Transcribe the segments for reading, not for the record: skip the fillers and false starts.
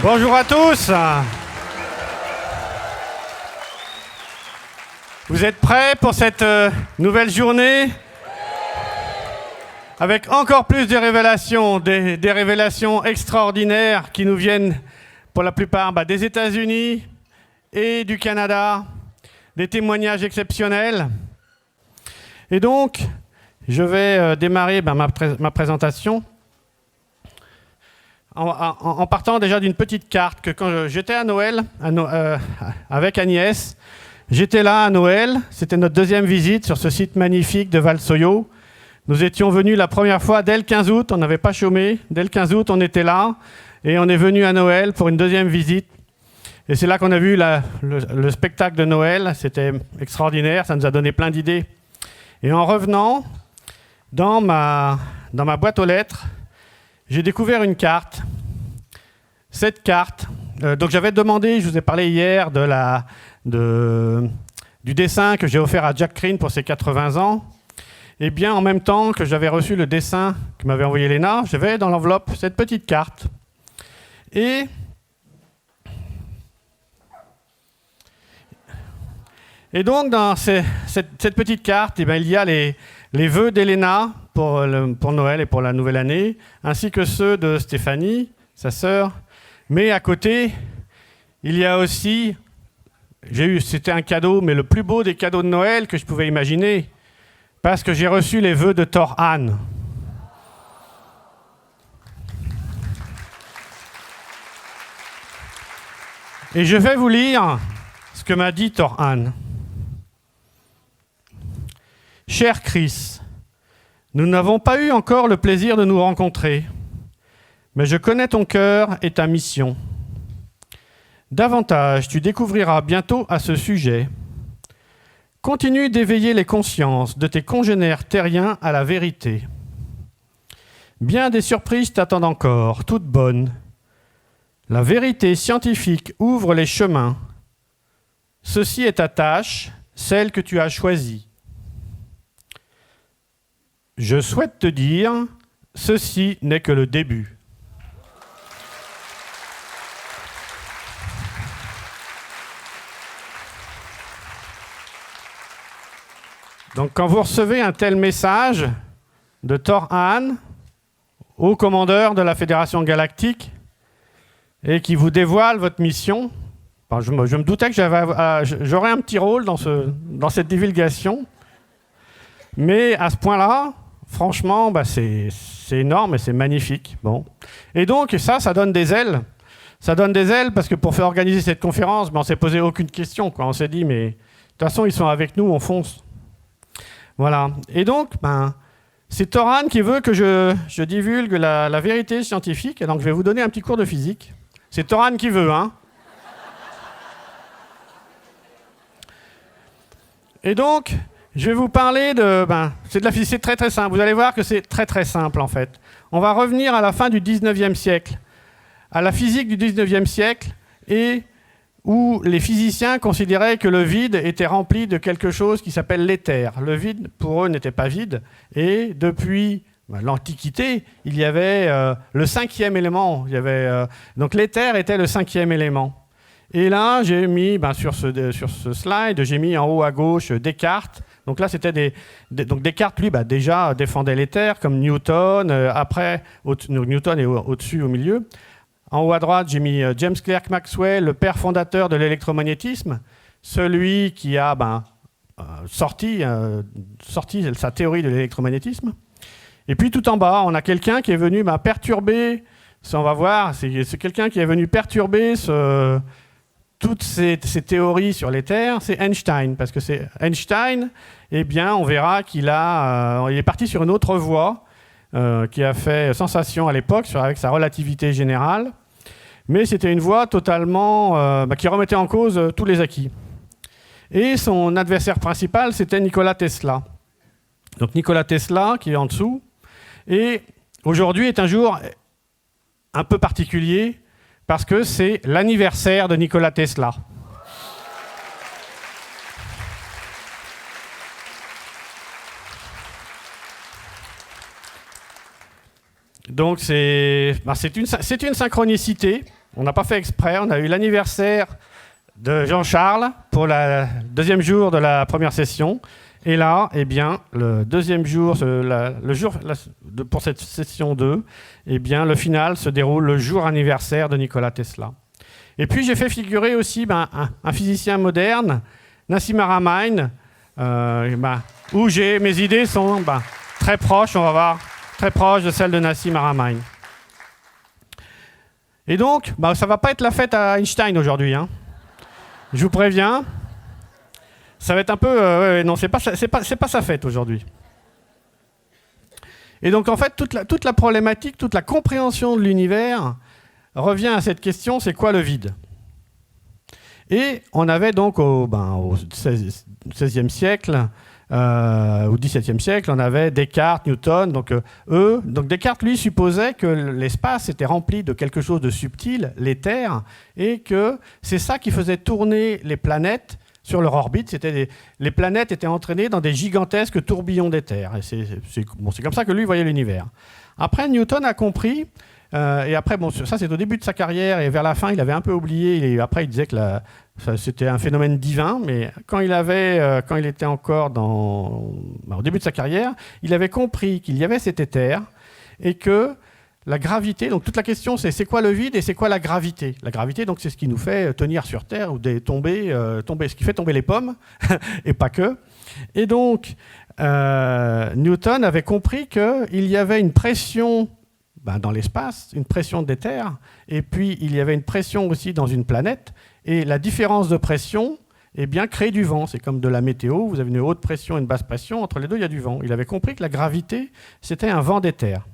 Bonjour à tous. Vous êtes prêts pour cette nouvelle journée? Avec encore plus de révélations, des révélations extraordinaires qui nous viennent pour la plupart des États-Unis et du Canada, des témoignages exceptionnels. Et donc, je vais démarrer ma présentation en partant déjà d'une petite carte que quand j'étais à Noël avec Agnès, j'étais là à Noël, c'était notre deuxième visite sur ce site magnifique de Val-Soyo. Nous étions venus la première fois dès le 15 août, on n'avait pas chômé, dès le 15 août on était là et on est venu à Noël pour une deuxième visite. Et c'est là qu'on a vu le spectacle de Noël, c'était extraordinaire, ça nous a donné plein d'idées. Et en revenant, dans ma boîte aux lettres, j'ai découvert une carte. Cette carte, donc j'avais demandé, je vous ai parlé hier du dessin que j'ai offert à Jack Green pour ses 80 ans. Et bien en même temps que j'avais reçu le dessin que m'avait envoyé Léna, j'avais dans l'enveloppe cette petite carte. Et donc dans cette petite carte, il y a les vœux d'Elena pour Noël et pour la nouvelle année, ainsi que ceux de Stéphanie, sa sœur. Mais à côté, il y a aussi, c'était un cadeau, mais le plus beau des cadeaux de Noël que je pouvais imaginer, parce que j'ai reçu les vœux de Thor Han. Et je vais vous lire ce que m'a dit Thor Han. Cher Chris, nous n'avons pas eu encore le plaisir de nous rencontrer, mais je connais ton cœur et ta mission. Davantage, tu découvriras bientôt à ce sujet. Continue d'éveiller les consciences de tes congénères terriens à la vérité. Bien des surprises t'attendent encore, toutes bonnes. La vérité scientifique ouvre les chemins. Ceci est ta tâche, celle que tu as choisie. Je souhaite te dire, ceci n'est que le début. Donc quand vous recevez un tel message de Thor Han, haut commandeur de la Fédération Galactique, et qui vous dévoile votre mission, je me doutais que j'aurais un petit rôle dans cette divulgation, mais à ce point-là, franchement, c'est énorme et c'est magnifique. Bon. Et donc ça donne des ailes. Ça donne des ailes parce que pour faire organiser cette conférence, on ne s'est posé aucune question. On s'est dit, mais de toute façon, ils sont avec nous, on fonce. Voilà. Et donc, c'est Thor Han qui veut que je divulgue la vérité scientifique. Et donc, je vais vous donner un petit cours de physique. C'est Thor Han qui veut, hein. Et donc, je vais vous parler c'est de la physique, c'est très très simple. Vous allez voir que c'est très très simple en fait. On va revenir à la fin du 19e siècle, à la physique du 19e siècle, et où les physiciens considéraient que le vide était rempli de quelque chose qui s'appelle l'éther. Le vide, pour eux, n'était pas vide. Et depuis l'Antiquité, il y avait le cinquième élément. Donc l'éther était le cinquième élément. Et là, j'ai mis, sur ce slide, j'ai mis en haut à gauche Descartes. Donc là, c'était donc Descartes, lui, déjà défendait l'éther, comme Newton. Après, Newton est au-dessus, au milieu. En haut à droite, j'ai mis James Clerk Maxwell, le père fondateur de l'électromagnétisme, celui qui a sorti sa théorie de l'électromagnétisme. Et puis tout en bas, on a quelqu'un qui est venu perturber, on va voir, c'est quelqu'un qui est venu perturber toutes ces théories sur l'éther, c'est Einstein. Parce que c'est Einstein, on verra qu'il est parti sur une autre voie qui a fait sensation à l'époque avec sa relativité générale. Mais c'était une voie totalement qui remettait en cause tous les acquis. Et son adversaire principal, c'était Nikola Tesla. Donc Nikola Tesla, qui est en dessous, et aujourd'hui est un jour un peu particulier, parce que c'est l'anniversaire de Nikola Tesla. Donc c'est une synchronicité. On n'a pas fait exprès, on a eu l'anniversaire de Jean-Charles pour le deuxième jour de la première session. Et là, eh bien, le deuxième jour, pour cette session 2, eh bien, le final se déroule le jour anniversaire de Nikola Tesla. Et puis, j'ai fait figurer aussi un physicien moderne, Nassim Haramein, où mes idées sont très proches, on va voir, très proches de celles de Nassim Haramein. Et donc, ça ne va pas être la fête à Einstein aujourd'hui, hein. Je vous préviens. Ça va être un peu... non, c'est pas sa fête aujourd'hui. Et donc, en fait, toute la problématique, toute la compréhension de l'univers revient à cette question, c'est quoi le vide? Et on avait donc au XVIe siècle, au XVIIe siècle, on avait Descartes, Newton. Donc Descartes, lui, supposait que l'espace était rempli de quelque chose de subtil, l'éther, et que c'est ça qui faisait tourner les planètes sur leur orbite. Les planètes étaient entraînées dans des gigantesques tourbillons d'éther. Et c'est comme ça que lui voyait l'univers. Après, Newton a compris, et après, ça c'est au début de sa carrière, et vers la fin, il avait un peu oublié, et après il disait que c'était un phénomène divin, mais quand il était encore au début de sa carrière, il avait compris qu'il y avait cet éther, et que la gravité, donc toute la question c'est quoi le vide et c'est quoi la gravité? La gravité, donc c'est ce qui nous fait tenir sur Terre ou tomber, ce qui fait tomber les pommes, et pas que. Et donc, Newton avait compris qu'il y avait une pression dans l'espace, une pression d'éther, et puis il y avait une pression aussi dans une planète, et la différence de pression crée du vent. C'est comme de la météo, vous avez une haute pression et une basse pression, entre les deux il y a du vent. Il avait compris que la gravité, c'était un vent d'éther.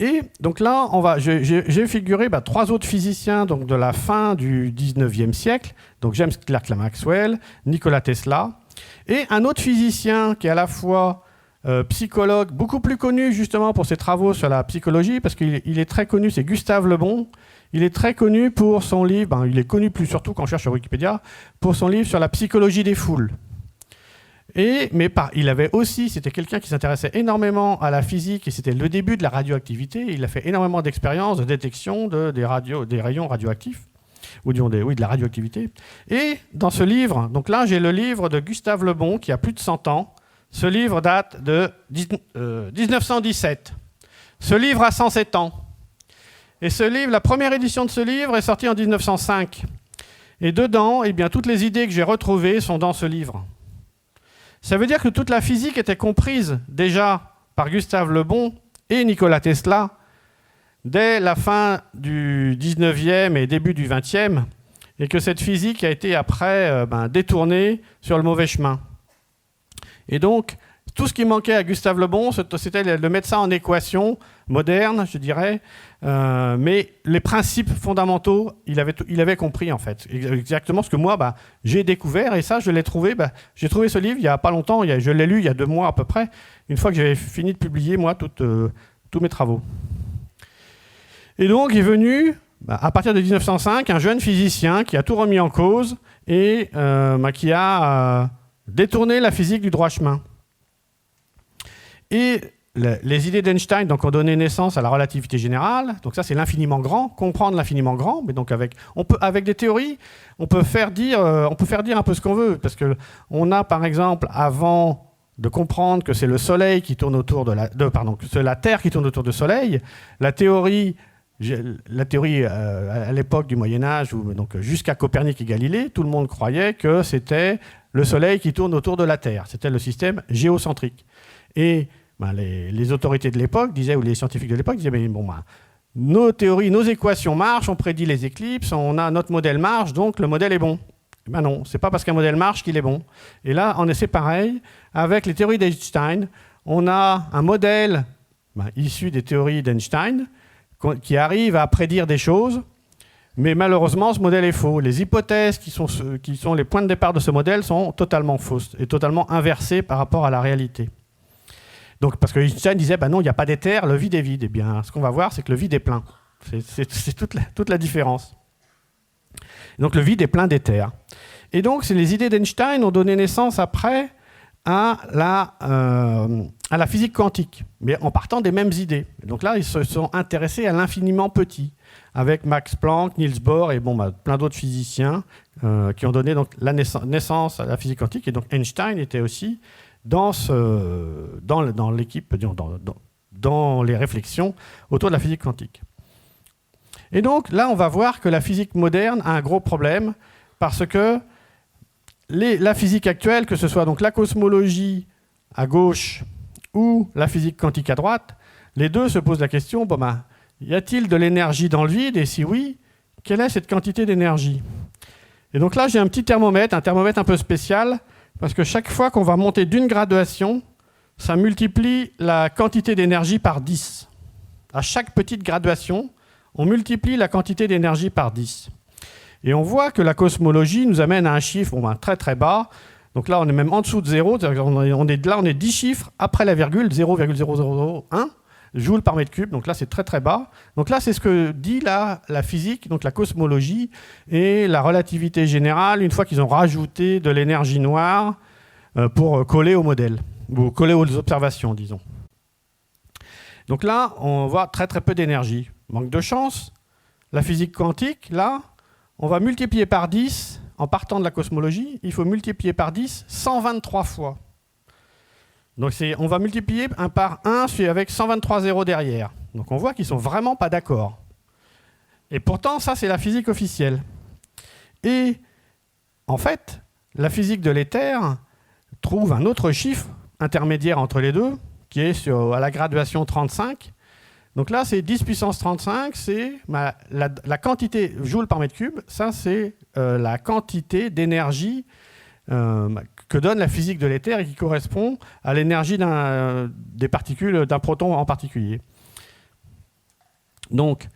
Et donc là, j'ai figuré 3 autres physiciens donc de la fin du 19e siècle, donc James Clerk Maxwell, Nikola Tesla, et un autre physicien qui est à la fois psychologue, beaucoup plus connu justement pour ses travaux sur la psychologie, parce qu'il est très connu, c'est Gustave Le Bon. Il est très connu pour son livre, il est connu plus surtout quand on cherche sur Wikipédia, pour son livre sur la psychologie des foules. Il avait aussi, c'était quelqu'un qui s'intéressait énormément à la physique, et c'était le début de la radioactivité. Il a fait énormément d'expériences de détection des rayons radioactifs, ou de la radioactivité. Et dans ce livre, donc là j'ai le livre de Gustave Le Bon qui a plus de 100 ans. Ce livre date de 1917. Ce livre a 107 ans. Et ce livre, la première édition de ce livre est sortie en 1905. Et dedans, toutes les idées que j'ai retrouvées sont dans ce livre. Ça veut dire que toute la physique était comprise déjà par Gustave Le Bon et Nikola Tesla dès la fin du 19e et début du 20e, et que cette physique a été après détournée sur le mauvais chemin. Et donc, tout ce qui manquait à Gustave Le Bon, c'était de mettre ça en équation moderne, je dirais, mais les principes fondamentaux, il avait compris en fait. Exactement ce que moi, j'ai découvert, et ça, je l'ai trouvé. J'ai trouvé ce livre il n'y a pas longtemps, je l'ai lu il y a 2 mois à peu près, une fois que j'avais fini de publier, moi, tous mes travaux. Et donc, est venu, à partir de 1905, un jeune physicien qui a tout remis en cause et qui a détourné la physique du droit chemin. Et les idées d'Einstein ont donné naissance à la relativité générale. Donc ça, c'est l'infiniment grand, comprendre l'infiniment grand. Mais donc avec des théories, on peut faire dire un peu ce qu'on veut, parce que on a par exemple, avant de comprendre que c'est le Soleil qui tourne autour que c'est la Terre qui tourne autour du Soleil, la théorie à l'époque du Moyen Âge, donc jusqu'à Copernic et Galilée, tout le monde croyait que c'était le Soleil qui tourne autour de la Terre. C'était le système géocentrique. Et les autorités de l'époque disaient, ou les scientifiques de l'époque disaient, nos théories, nos équations marchent, on prédit les éclipses, notre modèle marche, donc le modèle est bon. Non, c'est pas parce qu'un modèle marche qu'il est bon. Et là, c'est pareil avec les théories d'Einstein. On a un modèle issu des théories d'Einstein qui arrive à prédire des choses, mais malheureusement, ce modèle est faux. Les hypothèses qui sont les points de départ de ce modèle sont totalement fausses et totalement inversées par rapport à la réalité. Donc, parce que Einstein disait, non, il n'y a pas d'éther, le vide est vide. Eh bien, ce qu'on va voir, c'est que le vide est plein. C'est toute la différence. Donc, le vide est plein d'éther. Et donc, les idées d'Einstein ont donné naissance après à à la physique quantique, mais en partant des mêmes idées. Et donc là, ils se sont intéressés à l'infiniment petit, avec Max Planck, Niels Bohr et plein d'autres physiciens qui ont donné donc, la naissance à la physique quantique. Et donc Einstein était aussi dans l'équipe, dans les réflexions autour de la physique quantique. Et donc là, on va voir que la physique moderne a un gros problème parce que la physique actuelle, que ce soit donc la cosmologie à gauche ou la physique quantique à droite, les deux se posent la question, y a-t-il de l'énergie dans le vide? Et si oui, quelle est cette quantité d'énergie? Et donc là, j'ai un petit thermomètre, un thermomètre un peu spécial, parce que chaque fois qu'on va monter d'une graduation, ça multiplie la quantité d'énergie par 10. À chaque petite graduation, on multiplie la quantité d'énergie par 10. Et on voit que la cosmologie nous amène à un chiffre très très bas. Donc là, on est même en dessous de 0. On est 10 chiffres après la virgule, 0,0001 joules par mètre cube. Donc là, c'est très très bas. Donc là, c'est ce que dit la physique, donc la cosmologie et la relativité générale, une fois qu'ils ont rajouté de l'énergie noire pour coller au modèle, ou coller aux observations, disons. Donc là, on voit très très peu d'énergie. Manque de chance. La physique quantique, là, on va multiplier par 10, en partant de la cosmologie, il faut multiplier par 10 123 fois. Donc on va multiplier 1 par 1 avec 123 zéros derrière. Donc on voit qu'ils ne sont vraiment pas d'accord. Et pourtant, ça, c'est la physique officielle. Et en fait, la physique de l'éther trouve un autre chiffre intermédiaire entre les deux, qui est à la graduation 35. Donc là, c'est 10 puissance 35, c'est la quantité joules par mètre cube. Ça, c'est la quantité d'énergie que donne la physique de l'éther et qui correspond à l'énergie des particules, d'un proton en particulier. Donc,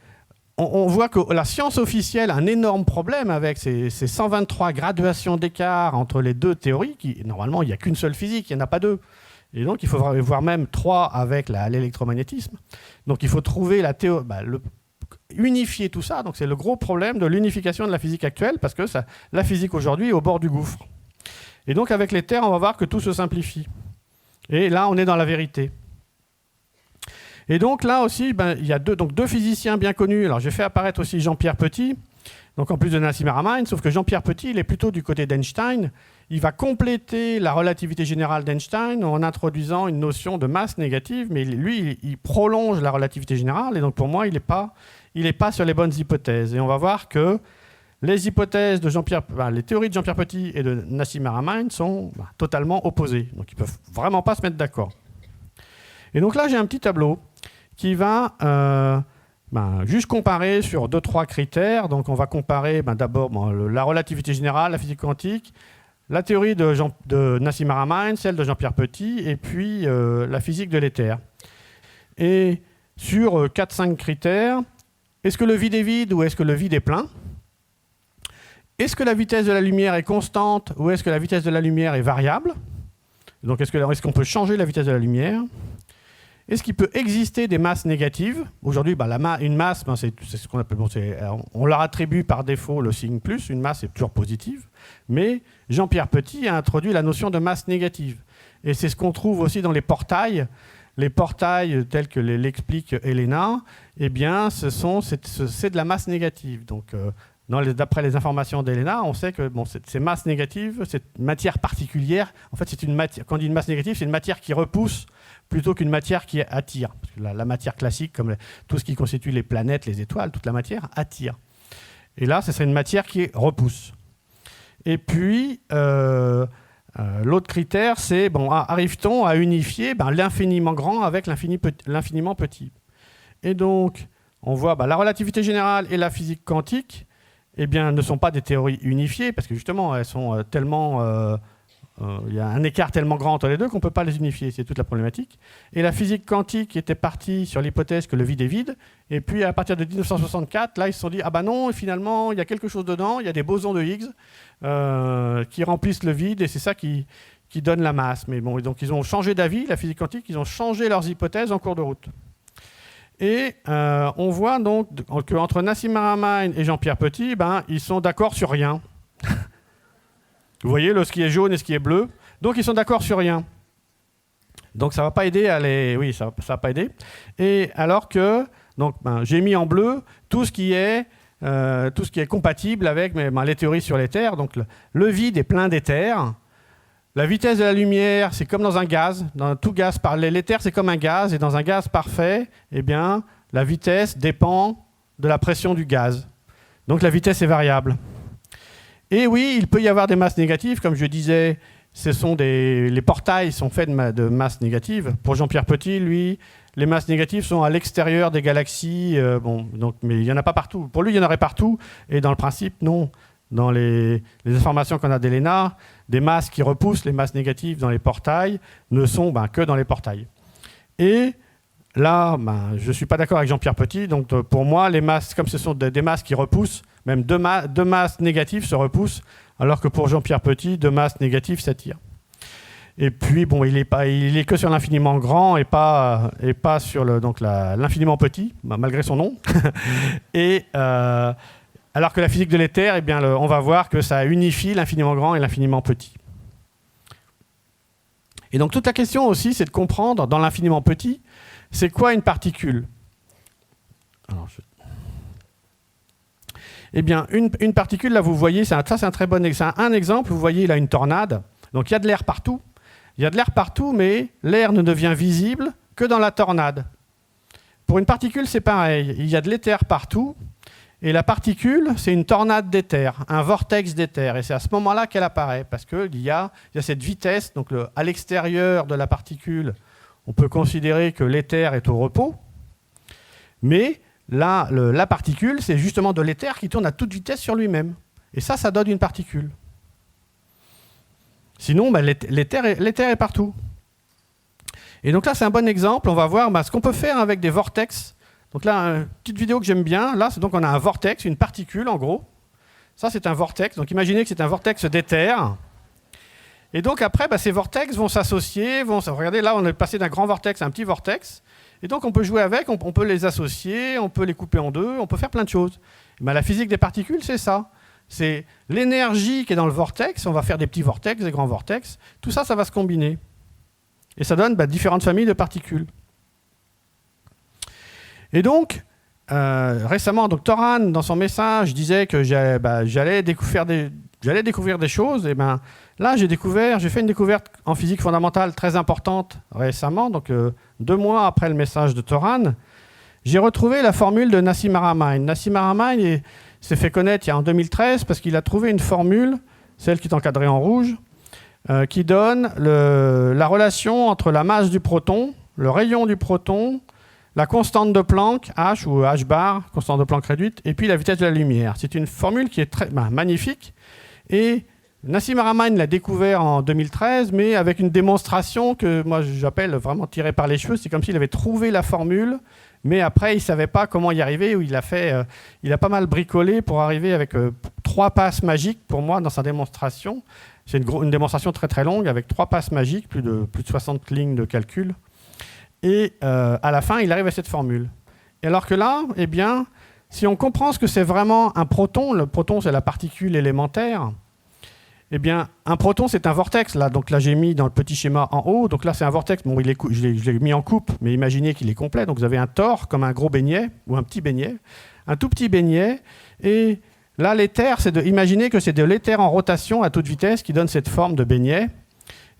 on voit que la science officielle a un énorme problème avec ces 123 graduations d'écart entre les deux théories. Normalement, il n'y a qu'une seule physique, il n'y en a pas deux. Et donc, il faut voir même 3 avec l'électromagnétisme. Donc, il faut trouver unifier tout ça. Donc, c'est le gros problème de l'unification de la physique actuelle, parce que la physique aujourd'hui est au bord du gouffre. Et donc, avec l'éther, on va voir que tout se simplifie. Et là, on est dans la vérité. Et donc, là aussi, il y a deux physiciens bien connus. Alors, j'ai fait apparaître aussi Jean-Pierre Petit, donc en plus de Nassim Haramein, sauf que Jean-Pierre Petit, il est plutôt du côté d'Einstein. Il va compléter la relativité générale d'Einstein en introduisant une notion de masse négative, mais lui, il prolonge la relativité générale, et donc pour moi, il n'est pas sur les bonnes hypothèses. Et on va voir que les hypothèses de les théories de Jean-Pierre Petit et de Nassim Haramein sont totalement opposées. Donc ils ne peuvent vraiment pas se mettre d'accord. Et donc là, j'ai un petit tableau qui va juste comparer sur 2-3 critères. Donc on va comparer d'abord la relativité générale, la physique quantique, la théorie de Nassim Haramein, celle de Jean-Pierre Petit, et puis la physique de l'éther. Et sur 4-5 critères, est-ce que le vide est vide ou est-ce que le vide est plein? Est-ce que la vitesse de la lumière est constante ou est-ce que la vitesse de la lumière est variable? Donc est-ce qu'on peut changer la vitesse de la lumière? Est-ce qu'il peut exister des masses négatives? Aujourd'hui, une masse, c'est ce qu'on appelle, on leur attribue par défaut le signe plus, une masse est toujours positive, mais Jean-Pierre Petit a introduit la notion de masse négative. Et c'est ce qu'on trouve aussi dans les portails tels que l'explique Helena, eh bien, c'est de la masse négative. Donc, d'après les informations d'Helena, on sait que ces masses négatives, cette matière particulière, en fait, quand on dit une masse négative, c'est une matière qui repousse plutôt qu'une matière qui attire. Parce que la matière classique, comme tout ce qui constitue les planètes, les étoiles, toute la matière attire. Et là, ce serait une matière qui repousse. Et puis, l'autre critère, c'est, arrive-t-on à unifier l'infiniment grand avec l'infiniment petit? Et donc, on voit la relativité générale et la physique quantique, eh bien, ne sont pas des théories unifiées, parce que justement, elles sont tellement... il y a un écart tellement grand entre les deux qu'on ne peut pas les unifier, c'est toute la problématique. Et la physique quantique était partie sur l'hypothèse que le vide est vide, et puis à partir de 1964, là ils se sont dit, non, finalement il y a quelque chose dedans, il y a des bosons de Higgs qui remplissent le vide, et c'est ça qui donne la masse. Mais bon, donc ils ont changé d'avis, la physique quantique, ils ont changé leurs hypothèses en cours de route. Et on voit donc qu'entre Nassim Haramein et Jean-Pierre Petit, ils sont d'accord sur rien. Vous voyez, ce qui est jaune et ce qui est bleu. Donc, ils sont d'accord sur rien. Donc ça ne va pas aider à les... Oui, ça va pas aider. Et alors que donc, j'ai mis en bleu tout ce qui est compatible avec les théories sur l'éther. Donc le vide est plein d'éther. La vitesse de la lumière, c'est comme dans un gaz. Dans tout gaz, l'éther, c'est comme un gaz. Et dans un gaz parfait, eh bien, la vitesse dépend de la pression du gaz. Donc la vitesse est variable. Et oui, il peut y avoir des masses négatives. Comme je disais, les portails sont faits de masses négatives. Pour Jean-Pierre Petit, lui, les masses négatives sont à l'extérieur des galaxies. Mais il n'y en a pas partout. Pour lui, il y en aurait partout. Et dans le principe, non. Dans les informations qu'on a d'Helena, des masses qui repoussent les masses négatives dans les portails ne sont que dans les portails. Et là, je ne suis pas d'accord avec Jean-Pierre Petit. Donc pour moi, les masses, comme ce sont des masses qui repoussent, même deux masses négatives se repoussent, alors que pour Jean-Pierre Petit, deux masses négatives s'attirent. Et puis, il est que sur l'infiniment grand et pas sur l'infiniment petit, malgré son nom. Et... alors que la physique de l'éther, eh bien, on va voir que ça unifie l'infiniment grand et l'infiniment petit. Et donc toute la question aussi, c'est de comprendre dans l'infiniment petit, c'est quoi une particule? Eh bien, une particule, là, vous voyez, ça c'est un très bon exemple. Un exemple, vous voyez là une tornade. Donc il y a de l'air partout. Il y a de l'air partout, mais l'air ne devient visible que dans la tornade. Pour une particule, c'est pareil. Il y a de l'éther partout. Et la particule, c'est une tornade d'éther, un vortex d'éther. Et c'est à ce moment-là qu'elle apparaît, parce qu'il y a cette vitesse. Donc à l'extérieur de la particule, on peut considérer que l'éther est au repos. Mais là, la particule, c'est justement de l'éther qui tourne à toute vitesse sur lui-même. Et ça donne une particule. Sinon, l'éther est partout. Et donc là, c'est un bon exemple. On va voir ce qu'on peut faire avec des vortex. Donc là, une petite vidéo que j'aime bien. Là, donc on a un vortex, une particule en gros. Ça, c'est un vortex. Donc imaginez que c'est un vortex d'éther. Et donc après, ces vortex vont s'associer. Regardez, là, on est passé d'un grand vortex à un petit vortex. Et donc on peut jouer avec, on peut les associer, on peut les couper en deux, on peut faire plein de choses. La physique des particules, c'est ça. C'est l'énergie qui est dans le vortex. On va faire des petits vortex, des grands vortex. Tout ça, ça va se combiner. Et ça donne différentes familles de particules. Et donc, récemment, Toran, dans son message, disait que j'allais découvrir des choses. Et là, j'ai fait une découverte en physique fondamentale très importante récemment, donc 2 mois après le message de Toran. J'ai retrouvé la formule de Nassim Haramein. Nassim Haramein s'est fait connaître en 2013 parce qu'il a trouvé une formule, celle qui est encadrée en rouge, qui donne la relation entre la masse du proton, le rayon du proton, la constante de Planck, H ou H bar, constante de Planck réduite, et puis la vitesse de la lumière. C'est une formule qui est très magnifique. Et Nassim Haramein l'a découvert en 2013, mais avec une démonstration que moi j'appelle vraiment tirée par les cheveux. C'est comme s'il avait trouvé la formule, mais après il ne savait pas comment y arriver. Ou il a pas mal bricolé pour arriver avec 3 passes magiques pour moi dans sa démonstration. C'est une démonstration très très longue avec 3 passes magiques, plus de 60 lignes de calcul. Et à la fin, il arrive à cette formule. Et alors que là, eh bien, si on comprend ce que c'est vraiment un proton, le proton c'est la particule élémentaire, eh bien, un proton c'est un vortex. Donc là, j'ai mis dans le petit schéma en haut. Donc là, c'est un vortex. Bon, je l'ai mis en coupe, mais imaginez qu'il est complet. Donc vous avez un tor comme un gros beignet ou un petit beignet, un tout petit beignet. Et là, l'éther, imaginez que c'est de l'éther en rotation à toute vitesse qui donne cette forme de beignet.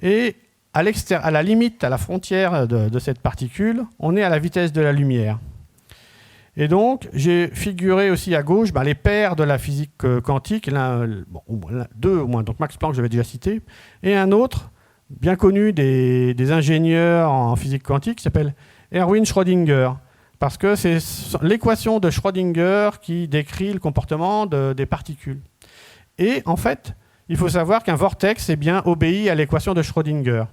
Et à la limite, à la frontière de cette particule, on est à la vitesse de la lumière. Et donc, j'ai figuré aussi à gauche les pères de la physique quantique, deux au moins, donc Max Planck, je l'avais déjà cité, et un autre, bien connu des ingénieurs en physique quantique, qui s'appelle Erwin Schrödinger, parce que c'est l'équation de Schrödinger qui décrit le comportement des particules. Et en fait, il faut savoir qu'un vortex obéit à l'équation de Schrödinger.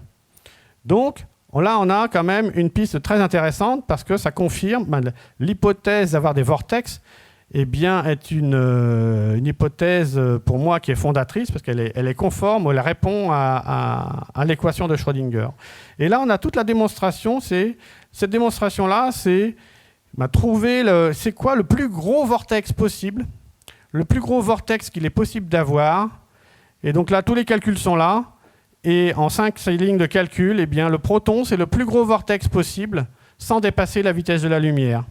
Donc, là, on a quand même une piste très intéressante parce que ça confirme l'hypothèse d'avoir des vortex est une hypothèse pour moi qui est fondatrice parce qu'elle est conforme, elle répond à l'équation de Schrödinger. Et là, on a toute la démonstration. Cette démonstration-là, c'est trouver c'est quoi le plus gros vortex possible, le plus gros vortex qu'il est possible d'avoir. Et donc là, tous les calculs sont là. Et en 5 lignes de calcul, eh bien, le proton, c'est le plus gros vortex possible sans dépasser la vitesse de la lumière.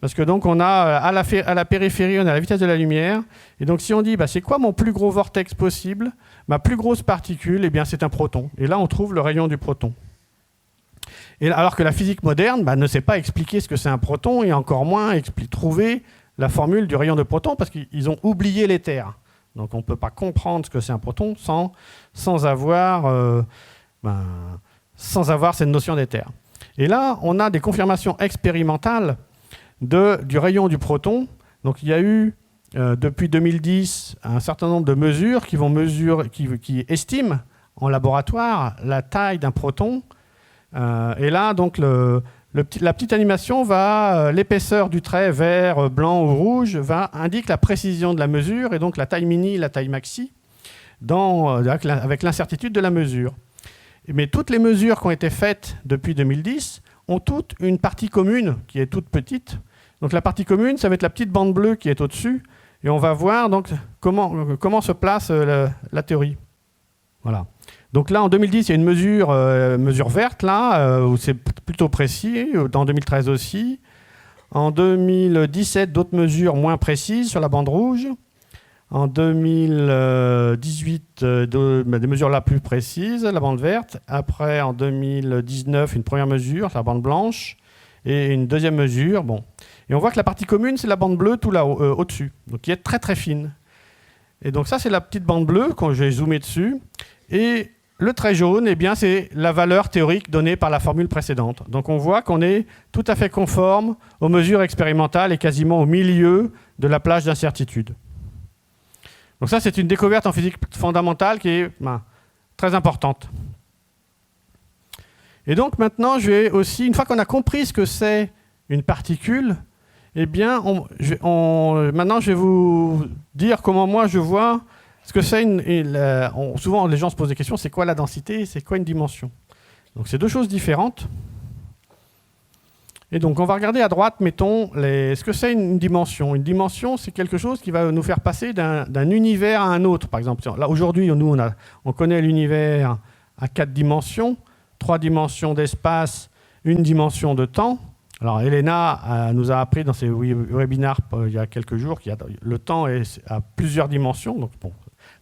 Parce que donc on a à la périphérie, on a la vitesse de la lumière. Et donc si on dit, c'est quoi mon plus gros vortex possible? Ma plus grosse particule, eh bien, c'est un proton. Et là, on trouve le rayon du proton. Et alors que la physique moderne ne sait pas expliquer ce que c'est un proton et encore moins trouver la formule du rayon de proton parce qu'ils ont oublié l'éther. Donc on ne peut pas comprendre ce que c'est un proton sans avoir cette notion d'éther. Et là, on a des confirmations expérimentales du rayon du proton. Donc il y a eu, depuis 2010, un certain nombre de mesures qui estiment en laboratoire la taille d'un proton. Et là, donc, la petite animation l'épaisseur du trait vert, blanc ou rouge indique la précision de la mesure et donc la taille mini, la taille maxi, avec l'incertitude de la mesure. Mais toutes les mesures qui ont été faites depuis 2010 ont toutes une partie commune qui est toute petite. Donc la partie commune, ça va être la petite bande bleue qui est au-dessus. Et on va voir donc comment se place la théorie. Voilà. Donc là, en 2010, il y a une mesure verte, là, où c'est plutôt précis, en 2013 aussi. En 2017, d'autres mesures moins précises sur la bande rouge. En 2018, des mesures là plus précises, la bande verte. Après, en 2019, une première mesure, la bande blanche. Et une deuxième mesure. Bon. Et on voit que la partie commune, c'est la bande bleue tout là-haut, au-dessus, donc qui est très très fine. Et donc ça, c'est la petite bande bleue, quand j'ai zoomé dessus. Et le trait jaune, eh bien, c'est la valeur théorique donnée par la formule précédente. Donc on voit qu'on est tout à fait conforme aux mesures expérimentales et quasiment au milieu de la plage d'incertitude. Donc ça, c'est une découverte en physique fondamentale qui est très importante. Et donc maintenant, une fois qu'on a compris ce que c'est une particule, eh bien, maintenant je vais vous dire comment moi je vois ce que c'est souvent les gens se posent des questions, c'est quoi la densité, c'est quoi une dimension? Donc c'est deux choses différentes. Et donc on va regarder à droite, mettons, ce que c'est une dimension. Une dimension, c'est quelque chose qui va nous faire passer d'un univers à un autre. Par exemple, là aujourd'hui, on connaît l'univers à 4 dimensions, 3 dimensions d'espace, 1 dimension de temps. Alors Elena nous a appris dans ses webinaires il y a quelques jours que le temps est à plusieurs dimensions.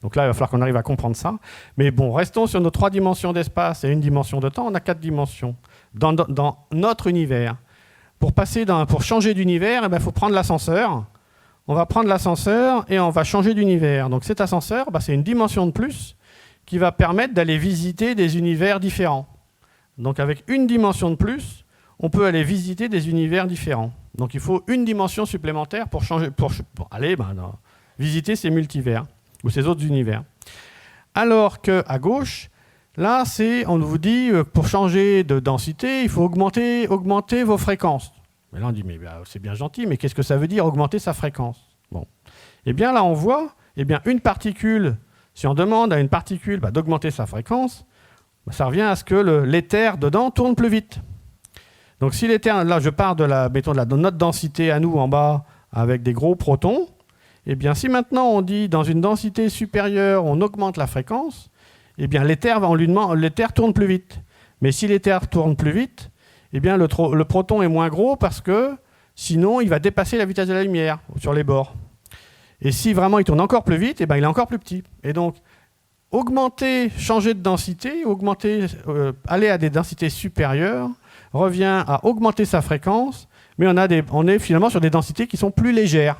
Donc là, il va falloir qu'on arrive à comprendre ça. Mais bon, restons sur nos 3 dimensions d'espace et 1 dimension de temps. On a 4 dimensions dans notre univers. Pour changer d'univers, il faut prendre l'ascenseur. On va prendre l'ascenseur et on va changer d'univers. Donc cet ascenseur, c'est une dimension de plus qui va permettre d'aller visiter des univers différents. Donc avec 1 dimension de plus, on peut aller visiter des univers différents. Donc il faut 1 dimension supplémentaire pour aller visiter ces multivers ou ces autres univers. Alors qu'à gauche, là, on vous dit, pour changer de densité, il faut augmenter vos fréquences. Mais là, on dit, c'est bien gentil, mais qu'est-ce que ça veut dire, augmenter sa fréquence? Bon. Eh bien, là, on voit, une particule, si on demande à une particule d'augmenter sa fréquence, ça revient à ce que l'éther dedans tourne plus vite. Donc, si l'éther, là, je pars de notre densité à nous en bas, avec des gros protons, eh bien, si maintenant on dit, dans une densité supérieure, on augmente la fréquence, eh bien, l'éther tourne plus vite. Mais si l'éther tourne plus vite, eh bien, le proton est moins gros parce que sinon, il va dépasser la vitesse de la lumière sur les bords. Et si vraiment il tourne encore plus vite, eh bien, il est encore plus petit. Et donc, changer de densité, aller à des densités supérieures, revient à augmenter sa fréquence, mais on est finalement sur des densités qui sont plus légères.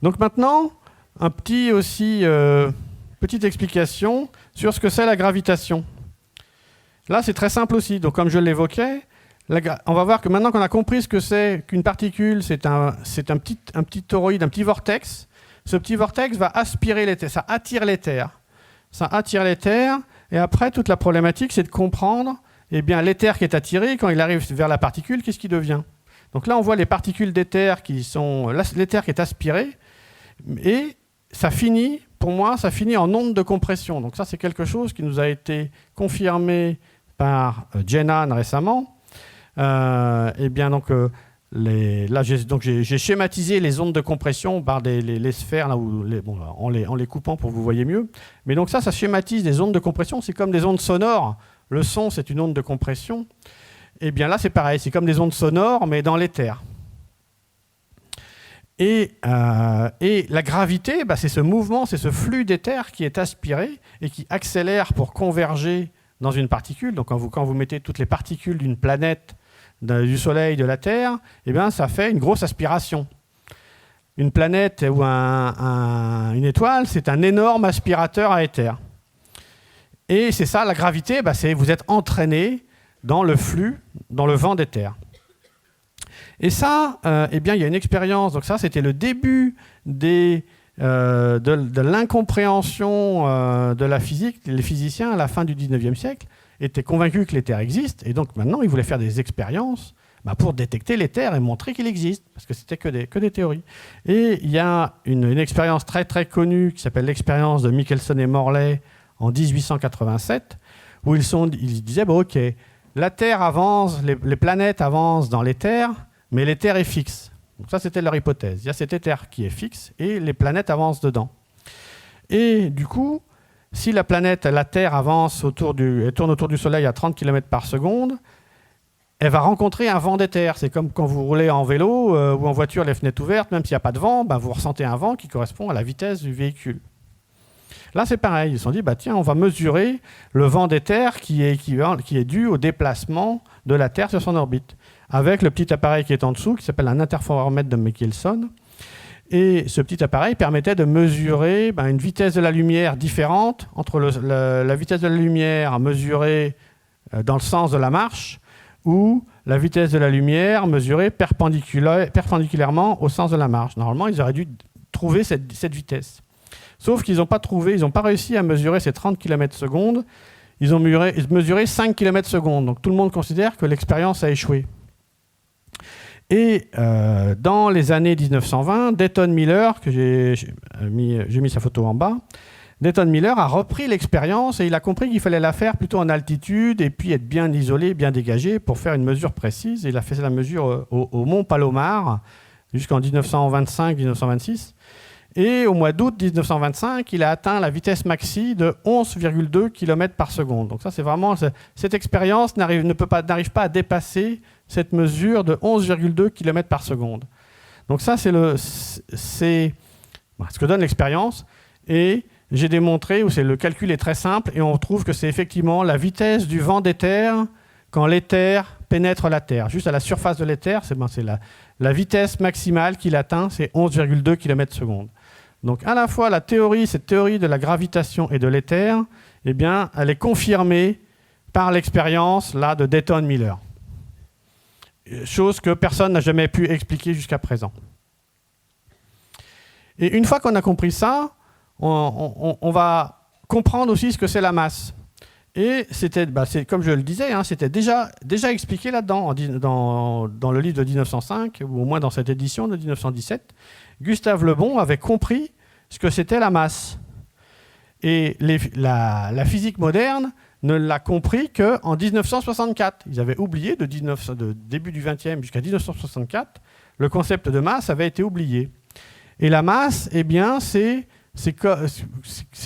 Donc maintenant, petite explication sur ce que c'est la gravitation. Là, c'est très simple aussi. Donc, comme je l'évoquais, on va voir que maintenant qu'on a compris ce que c'est qu'une particule, c'est un petit toroïde, un petit vortex. Ce petit vortex va aspirer l'éther, ça attire l'éther. Ça attire l'éther, et après, toute la problématique, c'est de comprendre l'éther qui est attiré, quand il arrive vers la particule, qu'est-ce qu'il devient? Donc là, on voit les particules d'éther l'éther qui est aspiré, et ça finit en onde de compression. Donc ça, c'est quelque chose qui nous a été confirmé par Jenan récemment. Là, j'ai schématisé les ondes de compression par les sphères, là où en les coupant pour que vous voyez mieux. Mais donc ça schématise des ondes de compression. C'est comme des ondes sonores. Le son, c'est une onde de compression. Et bien là, c'est pareil. C'est comme des ondes sonores, mais dans l'éther. Et la gravité, c'est ce mouvement, c'est ce flux d'éther qui est aspiré et qui accélère pour converger dans une particule. Donc quand vous mettez toutes les particules d'une planète, du Soleil, de la Terre, eh bien, ça fait une grosse aspiration. Une planète ou une étoile, c'est un énorme aspirateur à éther. Et c'est ça, la gravité, vous êtes entraîné dans le flux, dans le vent d'éther. Et ça, eh bien, il y a une expérience. Donc ça, c'était le début de l'incompréhension de la physique. Les physiciens, à la fin du 19e siècle, étaient convaincus que l'éther existe. Et donc maintenant, ils voulaient faire des expériences pour détecter l'éther et montrer qu'il existe. Parce que c'était que des théories. Et il y a une expérience très très connue qui s'appelle l'expérience de Michelson et Morley en 1887, où ils disaient, OK, la Terre avance, les planètes avancent dans l'éther, mais l'éther est fixe. Donc ça, c'était leur hypothèse. Il y a cet éther qui est fixe et les planètes avancent dedans. Et du coup, si la Terre avance elle tourne autour du Soleil à 30 km par seconde, elle va rencontrer un vent d'éther. C'est comme quand vous roulez en vélo ou en voiture, les fenêtres ouvertes, même s'il n'y a pas de vent, vous ressentez un vent qui correspond à la vitesse du véhicule. Là, c'est pareil. Ils se sont dit, tiens, on va mesurer le vent d'éther qui est dû au déplacement de la Terre sur son orbite, avec le petit appareil qui est en dessous, qui s'appelle un interféromètre de Michelson. Et ce petit appareil permettait de mesurer une vitesse de la lumière différente entre la vitesse de la lumière mesurée dans le sens de la marche ou la vitesse de la lumière mesurée perpendiculairement au sens de la marche. Normalement, ils auraient dû trouver cette vitesse. Sauf qu'ils n'ont pas réussi à mesurer ces 30 km/s. Ils ont mesuré 5 km/s. Donc tout le monde considère que l'expérience a échoué. Et dans les années 1920, Dayton Miller, que j'ai mis sa photo en bas, Dayton Miller a repris l'expérience et il a compris qu'il fallait la faire plutôt en altitude et puis être bien isolé, bien dégagé pour faire une mesure précise. Et il a fait la mesure au Mont Palomar jusqu'en 1925-1926. Et au mois d'août 1925, il a atteint la vitesse maxi de 11,2 km/s. Donc ça, c'est vraiment cette expérience n'arrive pas à dépasser cette mesure de 11,2 km/s. Donc ça, c'est ce que donne l'expérience. Et j'ai démontré où le calcul est très simple et on trouve que c'est effectivement la vitesse du vent d'éther quand l'éther pénètre la Terre. Juste à la surface de l'éther, c'est la vitesse maximale qu'il atteint, c'est 11,2 km/s. Donc à la fois cette théorie de la gravitation et de l'éther, eh bien, elle est confirmée par l'expérience de Dayton Miller. Chose que personne n'a jamais pu expliquer jusqu'à présent. Et une fois qu'on a compris ça, on va comprendre aussi ce que c'est la masse. Et c'était, comme je le disais, c'était déjà expliqué là-dedans, dans le livre de 1905, ou au moins dans cette édition de 1917. Gustave Le Bon avait compris ce que c'était la masse. Et la physique moderne ne l'a compris qu'en 1964. Ils avaient oublié, de début du XXe jusqu'à 1964, le concept de masse avait été oublié. Et la masse, eh bien, c'est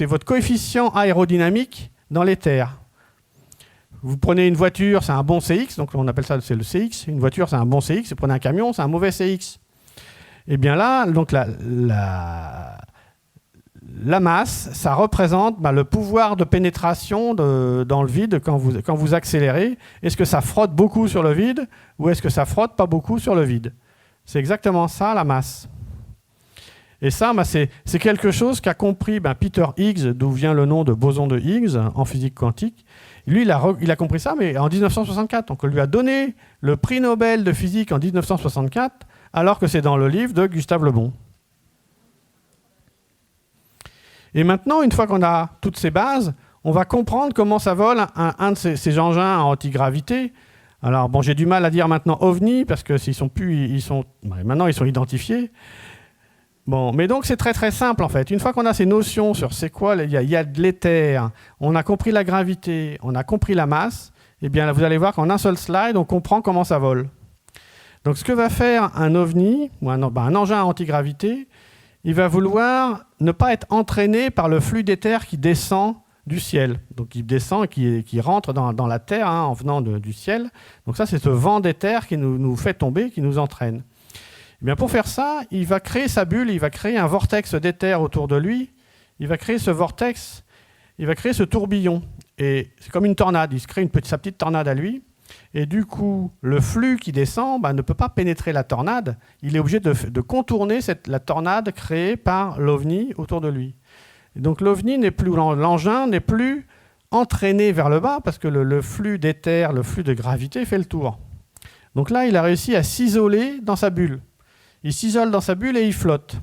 votre coefficient aérodynamique dans l'éther. Vous prenez une voiture, c'est un bon CX, donc on appelle ça c'est le CX. Une voiture, c'est un bon CX. Vous prenez un camion, c'est un mauvais CX. Et bien là, donc la masse, ça représente le pouvoir de pénétration dans le vide quand vous accélérez. Est-ce que ça frotte beaucoup sur le vide ou est-ce que ça frotte pas beaucoup sur le vide? C'est exactement ça, la masse. Et ça, c'est quelque chose qu'a compris Peter Higgs, d'où vient le nom de boson de Higgs en physique quantique. Lui, il a compris ça, mais en 1964. Donc on lui a donné le prix Nobel de physique en 1964, alors que c'est dans le livre de Gustave Le Bon. Et maintenant, une fois qu'on a toutes ces bases, on va comprendre comment ça vole un de ces engins à antigravité. Alors j'ai du mal à dire maintenant OVNI, parce que maintenant ils sont identifiés. Mais donc c'est très très simple en fait. Une fois qu'on a ces notions sur c'est quoi, il y a de l'éther, on a compris la gravité, on a compris la masse, et bien là, vous allez voir qu'en un seul slide, on comprend comment ça vole. Donc ce que va faire un OVNI, ou un engin à antigravité, il va vouloir ne pas être entraîné par le flux d'éther qui descend du ciel. Donc il descend et qui rentre dans la Terre en venant du ciel. Donc ça, c'est ce vent d'éther qui nous fait tomber, qui nous entraîne. Et bien pour faire ça, il va créer sa bulle, il va créer un vortex d'éther autour de lui. Il va créer ce vortex, il va créer ce tourbillon. Et c'est comme une tornade, il se crée sa petite tornade à lui. Et du coup, le flux qui descend ne peut pas pénétrer la tornade. Il est obligé de contourner la tornade créée par l'OVNI autour de lui. Et donc l'OVNI l'engin n'est plus entraîné vers le bas parce que le flux d'éther, le flux de gravité fait le tour. Donc là, il a réussi à s'isoler dans sa bulle. Il s'isole dans sa bulle et il flotte.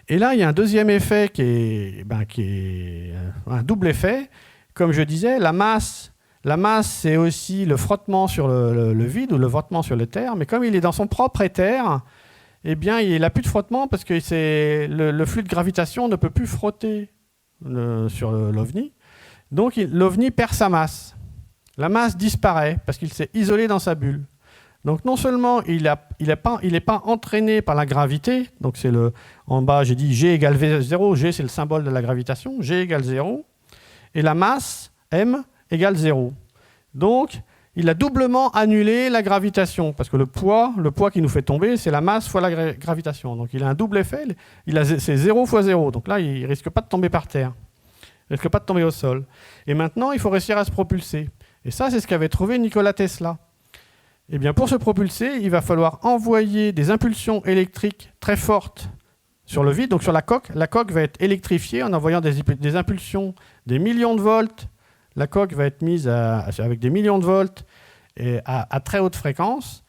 Et là, il y a un deuxième effet qui est un double effet. Comme je disais, la masse, c'est aussi le frottement sur le vide ou le frottement sur l'éther. Mais comme il est dans son propre éther, eh bien, il n'a plus de frottement parce que le flux de gravitation ne peut plus frotter sur l'OVNI. Donc, l'OVNI perd sa masse. La masse disparaît parce qu'il s'est isolé dans sa bulle. Donc, non seulement il n'est pas entraîné par la gravité, donc en bas, j'ai dit G égale V0, G c'est le symbole de la gravitation, G égale 0, et la masse, M, égale 0. Donc, il a doublement annulé la gravitation, parce que le poids qui nous fait tomber, c'est la masse fois la gravitation. Donc, il a un double effet, c'est 0 fois 0. Donc là, il ne risque pas de tomber par terre. Il ne risque pas de tomber au sol. Et maintenant, il faut réussir à se propulser. Et ça, c'est ce qu'avait trouvé Nikola Tesla. Eh bien, pour se propulser, il va falloir envoyer des impulsions électriques très fortes sur le vide, donc sur la coque. La coque va être électrifiée en envoyant des impulsions, des millions de volts. La coque va être mise avec des millions de volts et à très haute fréquence.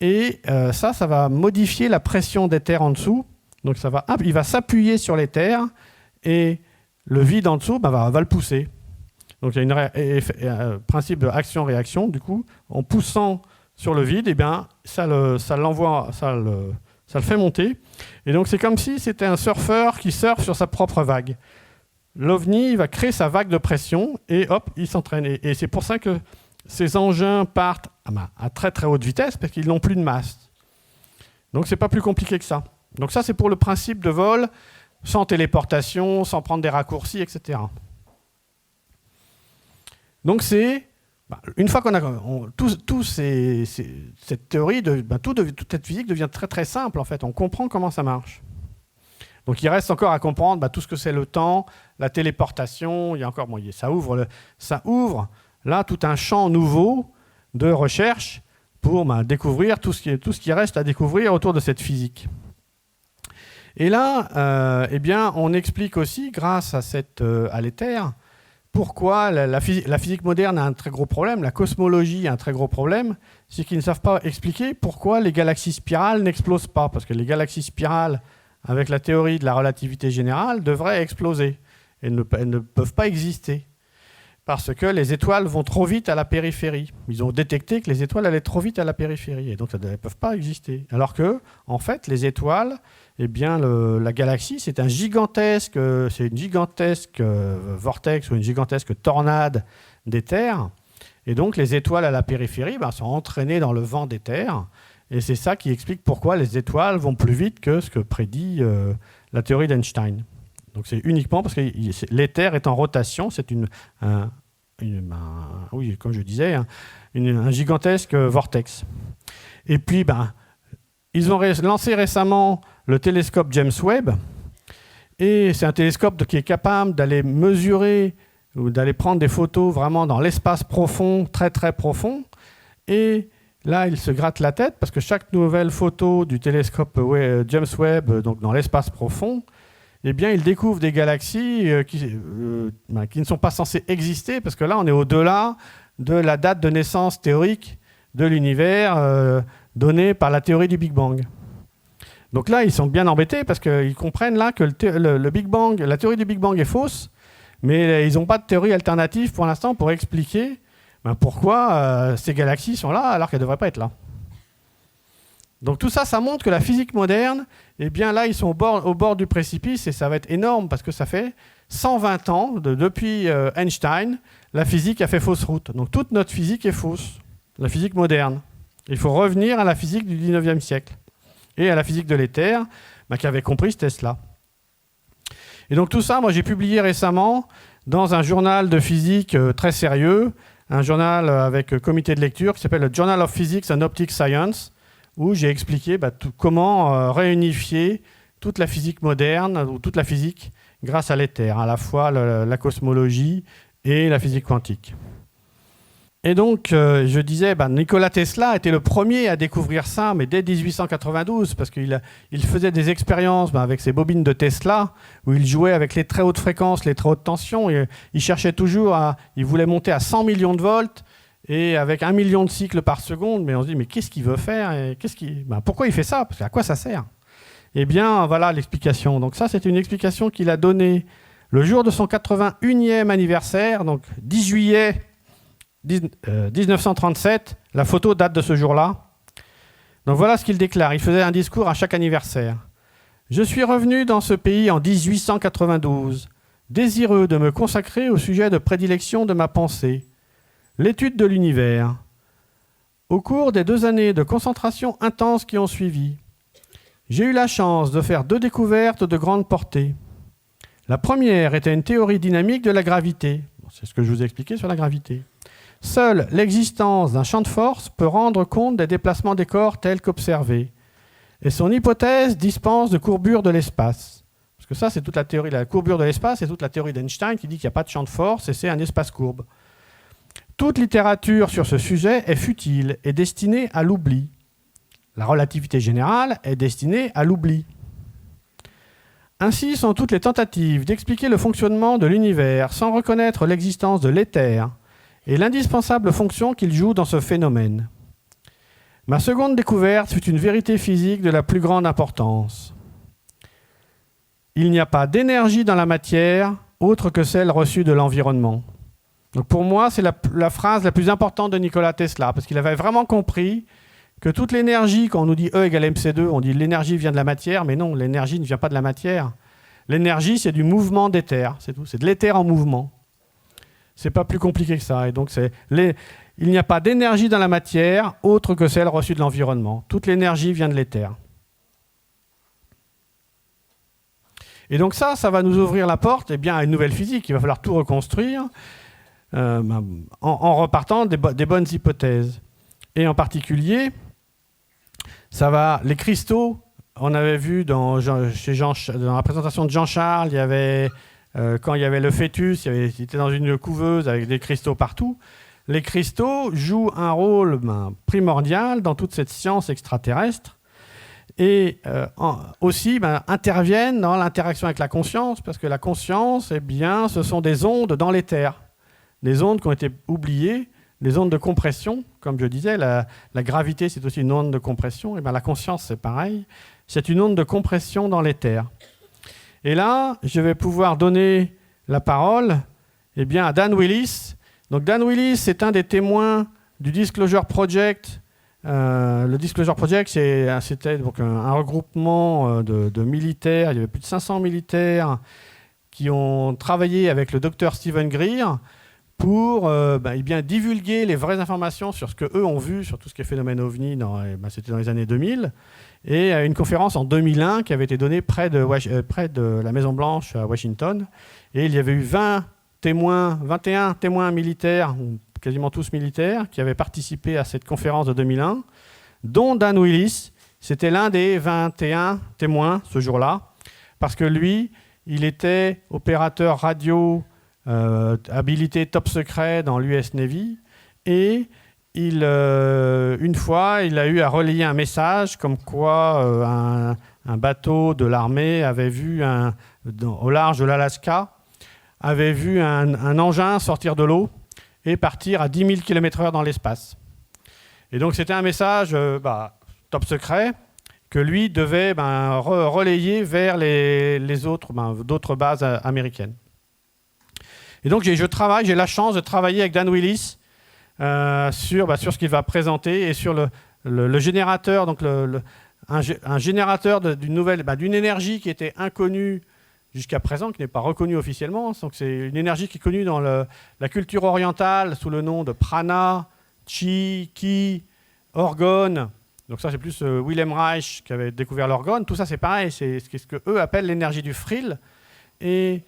Et ça va modifier la pression d'éther en dessous. Donc il va s'appuyer sur l'éther et le vide en dessous va le pousser. Donc il y a un principe de action-réaction. Du coup, en poussant sur le vide, eh bien, ça le fait monter. Et donc c'est comme si c'était un surfeur qui surfe sur sa propre vague. L'OVNI va créer sa vague de pression et hop, il s'entraîne. Et c'est pour ça que ces engins partent à très très haute vitesse parce qu'ils n'ont plus de masse. Donc c'est pas plus compliqué que ça. Donc ça c'est pour le principe de vol sans téléportation, sans prendre des raccourcis, etc. Donc c'est une fois qu'on a cette théorie, toute cette physique devient très très simple en fait. On comprend comment ça marche. Donc il reste encore à comprendre tout ce que c'est le temps, la téléportation. Il y a encore, ça ouvre là tout un champ nouveau de recherche pour découvrir tout ce qui reste à découvrir autour de cette physique. Et là, eh bien, on explique aussi, grâce à l'éther, pourquoi la physique moderne a un très gros problème, la cosmologie a un très gros problème, c'est qu'ils ne savent pas expliquer pourquoi les galaxies spirales n'explosent pas. Parce que les galaxies spirales, avec la théorie de la relativité générale, devraient exploser. Elles ne peuvent pas exister. Parce que les étoiles vont trop vite à la périphérie. Ils ont détecté que les étoiles allaient trop vite à la périphérie. Et donc, elles ne peuvent pas exister. Alors que, en fait, les étoiles, eh bien, la galaxie, c'est une gigantesque vortex ou une gigantesque tornade d'éther. Et donc, les étoiles à la périphérie sont entraînées dans le vent d'éther. Et c'est ça qui explique pourquoi les étoiles vont plus vite que ce que prédit la théorie d'Einstein. Donc, c'est uniquement parce que l'éther est en rotation. C'est oui, comme je disais, un gigantesque vortex. Et puis, ils ont lancé récemment le télescope James Webb. Et c'est un télescope qui est capable d'aller mesurer ou d'aller prendre des photos vraiment dans l'espace profond, très très profond. Et là, il se gratte la tête parce que chaque nouvelle photo du télescope James Webb, donc dans l'espace profond, eh bien, il découvre des galaxies qui ne sont pas censées exister parce que là, on est au-delà de la date de naissance théorique de l'univers donnée par la théorie du Big Bang. Donc là, ils sont bien embêtés parce qu'ils comprennent là que le Big Bang, la théorie du Big Bang est fausse, mais ils n'ont pas de théorie alternative pour l'instant pour expliquer pourquoi ces galaxies sont là alors qu'elles ne devraient pas être là. Donc tout ça, ça montre que la physique moderne, eh bien là, ils sont au bord du précipice et ça va être énorme parce que ça fait 120 ans, depuis Einstein, la physique a fait fausse route. Donc toute notre physique est fausse, la physique moderne. Il faut revenir à la physique du 19e siècle et à la physique de l'éther, qu'avait compris Tesla. Et donc tout ça, moi j'ai publié récemment dans un journal de physique très sérieux, un journal avec comité de lecture qui s'appelle le Journal of Physics and Optic Science, où j'ai expliqué comment réunifier toute la physique moderne, ou toute la physique grâce à l'éther, à la fois la cosmologie et la physique quantique. Et donc, je disais, Nikola Tesla était le premier à découvrir ça, mais dès 1892, parce qu'il faisait des expériences avec ses bobines de Tesla, où il jouait avec les très hautes fréquences, les très hautes tensions, et il cherchait toujours il voulait monter à 100 millions de volts, et avec 1 million de cycles par seconde, mais on se dit, mais qu'est-ce qu'il veut faire et pourquoi il fait ça? Parce qu'à quoi ça sert? Eh bien, voilà l'explication. Donc ça, c'est une explication qu'il a donnée le jour de son 81e anniversaire, donc 10 juillet 1937, la photo date de ce jour-là. Donc voilà ce qu'il déclare. Il faisait un discours à chaque anniversaire. « Je suis revenu dans ce pays en 1892, désireux de me consacrer au sujet de prédilection de ma pensée, l'étude de l'univers. Au cours des 2 années de concentration intense qui ont suivi, j'ai eu la chance de faire 2 découvertes de grande portée. La première était une théorie dynamique de la gravité. C'est ce que je vous ai expliqué sur la gravité. Seule l'existence d'un champ de force peut rendre compte des déplacements des corps tels qu'observés. Et son hypothèse dispense de courbure de l'espace. Parce que ça, c'est toute la théorie. La courbure de l'espace, c'est toute la théorie d'Einstein qui dit qu'il n'y a pas de champ de force et c'est un espace courbe. Toute littérature sur ce sujet est futile et destinée à l'oubli. La relativité générale est destinée à l'oubli. Ainsi sont toutes les tentatives d'expliquer le fonctionnement de l'univers sans reconnaître l'existence de l'éther et l'indispensable fonction qu'il joue dans ce phénomène. Ma seconde découverte fut une vérité physique de la plus grande importance. Il n'y a pas d'énergie dans la matière autre que celle reçue de l'environnement. Donc pour moi, c'est la phrase la plus importante de Nikola Tesla, parce qu'il avait vraiment compris que toute l'énergie, quand on nous dit E égale mc2, on dit l'énergie vient de la matière, mais non, l'énergie ne vient pas de la matière. L'énergie, c'est du mouvement d'éther, c'est tout, c'est de l'éther en mouvement. C'est pas plus compliqué que ça. Et donc, il n'y a pas d'énergie dans la matière autre que celle reçue de l'environnement. Toute l'énergie vient de l'éther. Et donc ça va nous ouvrir la porte à une nouvelle physique. Il va falloir tout reconstruire en repartant des bonnes hypothèses. Et en particulier, les cristaux, on avait vu dans la présentation de Jean-Charles, quand il y avait le fœtus, il était dans une couveuse avec des cristaux partout. Les cristaux jouent un rôle primordial dans toute cette science extraterrestre et aussi interviennent dans l'interaction avec la conscience, parce que la conscience, ce sont des ondes dans l'éther, des ondes qui ont été oubliées, des ondes de compression. Comme je disais, la gravité, c'est aussi une onde de compression. Et la conscience, c'est pareil. C'est une onde de compression dans l'éther. Et là, je vais pouvoir donner la parole à Dan Willis. Donc Dan Willis, c'est un des témoins du Disclosure Project. Le Disclosure Project, c'était donc un regroupement de militaires. Il y avait plus de 500 militaires qui ont travaillé avec le docteur Stephen Greer pour divulguer les vraies informations sur ce qu'eux ont vu, sur tout ce qui est phénomène OVNI, c'était dans les années 2000, et à une conférence en 2001 qui avait été donnée près de la Maison-Blanche à Washington. Et il y avait eu 21 témoins militaires, ou quasiment tous militaires, qui avaient participé à cette conférence de 2001, dont Dan Willis. C'était l'un des 21 témoins ce jour-là, parce que lui, il était opérateur radio habilité top secret dans l'US Navy, et une fois, il a eu à relayer un message comme quoi un bateau de l'armée avait vu, au large de l'Alaska, avait vu un engin sortir de l'eau et partir à 10 000 km/h dans l'espace. Et donc c'était un message top secret que lui devait relayer vers les autres, d'autres bases américaines. Et donc j'ai la chance de travailler avec Dan Willis sur ce qu'il va présenter et sur le générateur, donc un générateur d'une énergie qui était inconnue jusqu'à présent, qui n'est pas reconnue officiellement. Donc c'est une énergie qui est connue dans la culture orientale sous le nom de prana, chi, ki, orgone. Donc ça, c'est plus Wilhelm Reich qui avait découvert l'orgone. Tout ça, c'est pareil, c'est ce qu'eux appellent l'énergie du frill. Et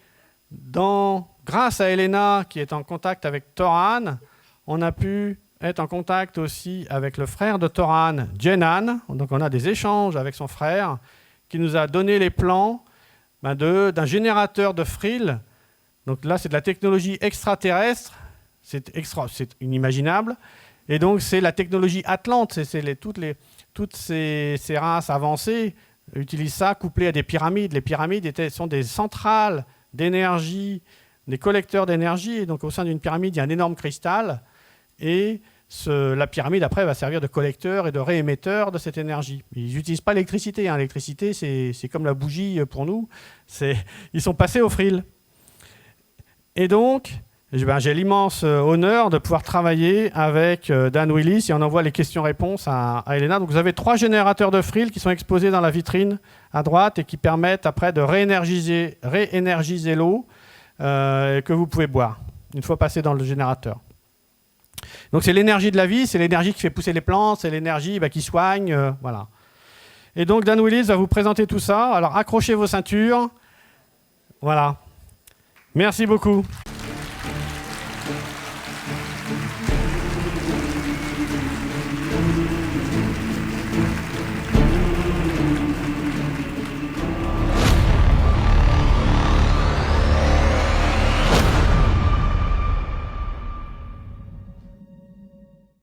grâce à Helena, qui est en contact avec Thoran, on a pu être en contact aussi avec le frère de Thoran, Jenan. Donc on a des échanges avec son frère, qui nous a donné les plans d'un générateur de frill. Donc là, c'est de la technologie extraterrestre, c'est inimaginable. Et donc, c'est la technologie Atlante, toutes ces races avancées utilisent ça couplé à des pyramides. Les pyramides sont des centrales d'énergie, des collecteurs d'énergie. Et donc, au sein d'une pyramide, il y a un énorme cristal. Et la pyramide, après, va servir de collecteur et de réémetteur de cette énergie. Ils n'utilisent pas l'électricité. L'électricité, c'est comme la bougie pour nous. Ils sont passés au frill. Et donc, j'ai l'immense honneur de pouvoir travailler avec Dan Willis et on envoie les questions-réponses à Helena. Donc vous avez 3 générateurs de frill qui sont exposés dans la vitrine à droite et qui permettent après de réénergiser l'eau que vous pouvez boire une fois passé dans le générateur. Donc c'est l'énergie de la vie, c'est l'énergie qui fait pousser les plantes, c'est l'énergie qui soigne, voilà. Et donc Dan Willis va vous présenter tout ça. Alors accrochez vos ceintures. Voilà. Merci beaucoup.